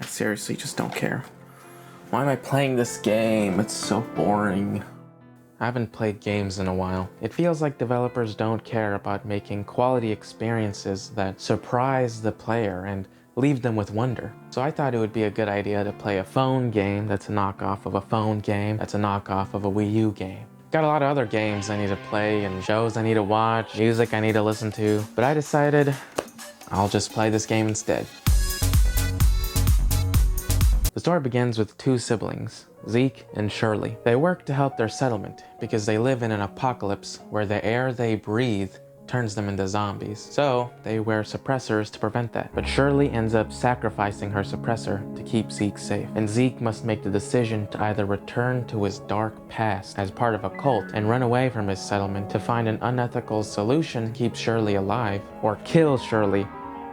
I seriously just don't care. Why am I playing this game? It's so boring. I haven't played games in a while. It feels like developers don't care about making quality experiences that surprise the player and leave them with wonder. So I thought it would be a good idea to play a phone game that's a knockoff of a phone game that's a knockoff of a Wii U game. Got a lot of other games I need to play and shows I need to watch, music I need to listen to, but I decided I'll just play this game instead. The story begins with two siblings, Zeke and Shirley. They work to help their settlement because they live in an apocalypse where the air they breathe turns them into zombies. So they wear suppressors to prevent that. But Shirley ends up sacrificing her suppressor to keep Zeke safe. And Zeke must make the decision to either return to his dark past as part of a cult and run away from his settlement to find an unethical solution to keep Shirley alive, or kill Shirley,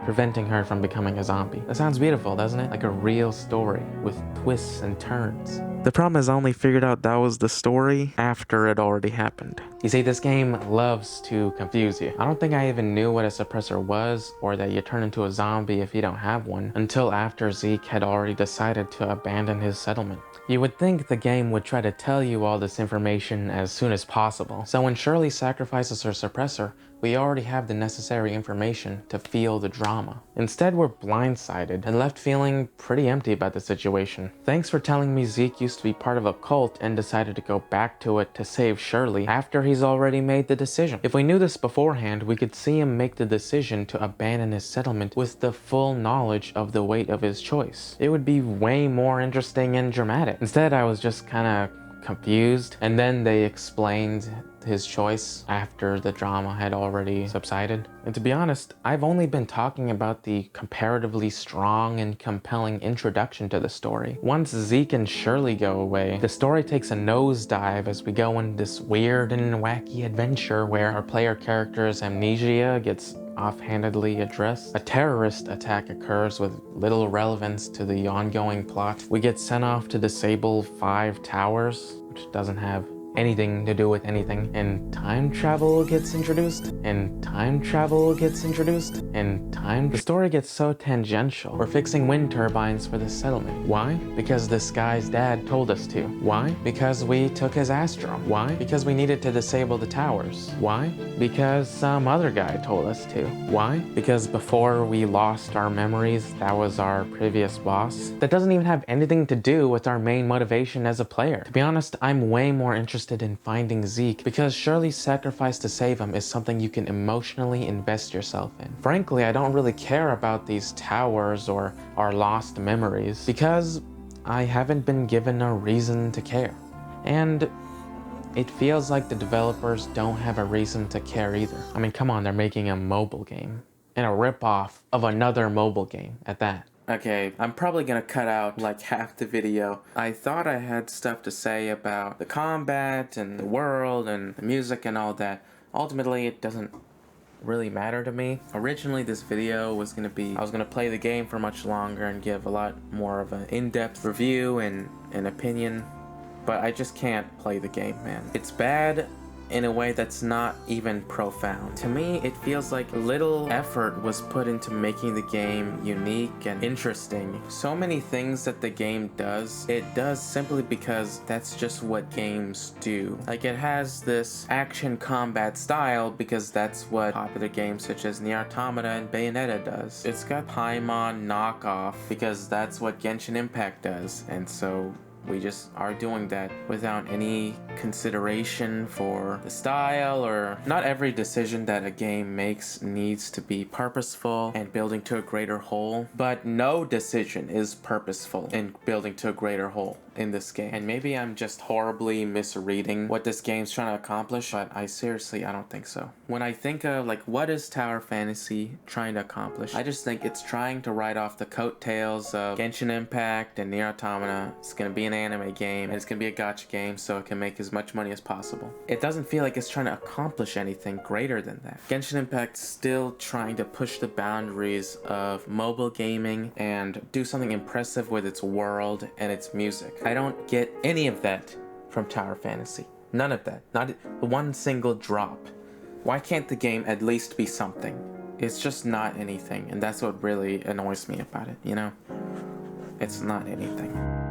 preventing her from becoming a zombie. That sounds beautiful, doesn't it? Like a real story with twists and turns. The problem is I only figured out that was the story after it already happened. You see, this game loves to confuse you. I don't think I even knew what a suppressor was or that you turn into a zombie if you don't have one until after Zeke had already decided to abandon his settlement. You would think the game would try to tell you all this information as soon as possible. So when Shirley sacrifices her suppressor, we already have the necessary information to feel the drama. Instead, we're blindsided and left feeling pretty empty about the situation. Thanks for telling me Zeke used to be part of a cult and decided to go back to it to save Shirley after he's already made the decision. If we knew this beforehand, we could see him make the decision to abandon his settlement with the full knowledge of the weight of his choice. It would be way more interesting and dramatic. Instead, I was just kinda confused, and then they explained his choice after the drama had already subsided. And to be honest, I've only been talking about the comparatively strong and compelling introduction to the story. Once Zeke and Shirley go away, the story takes a nosedive as we go on this weird and wacky adventure where our player character's amnesia gets offhandedly addressed. A terrorist attack occurs with little relevance to the ongoing plot. We get sent off to disable 5 towers, which doesn't have anything to do with anything, and time travel gets introduced, and time travel gets introduced, and the story gets so tangential. We're fixing wind turbines for the settlement. Why? Because this guy's dad told us to. Why? Because we took his Astro. Why? Because we needed to disable the towers. Why? Because some other guy told us to. Why? Because before we lost our memories, that was our previous boss. That doesn't even have anything to do with our main motivation as a player. To be honest, I'm way more interested in finding Zeke because Shirley's sacrifice to save him is something you can emotionally invest yourself in. Frankly, I don't really care about these towers or our lost memories because I haven't been given a reason to care. And it feels like the developers don't have a reason to care either. I mean, come on, they're making a mobile game and a ripoff of another mobile game at that. Okay, I'm probably gonna cut out like half the video. I thought I had stuff to say about the combat and the world and the music and all that. Ultimately, it doesn't really matter to me. Originally, this video was gonna be, I was gonna play the game for much longer and give a lot more of an in-depth review and an opinion, but I just can't play the game, man. It's bad in a way that's not even profound. To me, it feels like little effort was put into making the game unique and interesting. So many things that the game does, it does simply because that's just what games do. Like, it has this action combat style because that's what popular games such as Nier Automata and Bayonetta does. It's got Paimon knockoff because that's what Genshin Impact does, and so we just are doing that without any consideration for the style, or not every decision that a game makes needs to be purposeful and building to a greater whole, but no decision is purposeful in building to a greater whole in this game. And maybe I'm just horribly misreading what this game's trying to accomplish, but I don't think so. When I think of like, what is Tower Fantasy trying to accomplish, I just think it's trying to ride off the coattails of Genshin Impact and Nier Automata. It's gonna be an anime game and it's gonna be a gacha game so it can make as much money as possible. It doesn't feel like it's trying to accomplish anything greater than that. Genshin Impact's still trying to push the boundaries of mobile gaming and do something impressive with its world and its music. I don't get any of that from Tower Fantasy. None of that. Not one single drop. Why can't the game at least be something? It's just not anything, and that's what really annoys me about it, you know? it's not anything.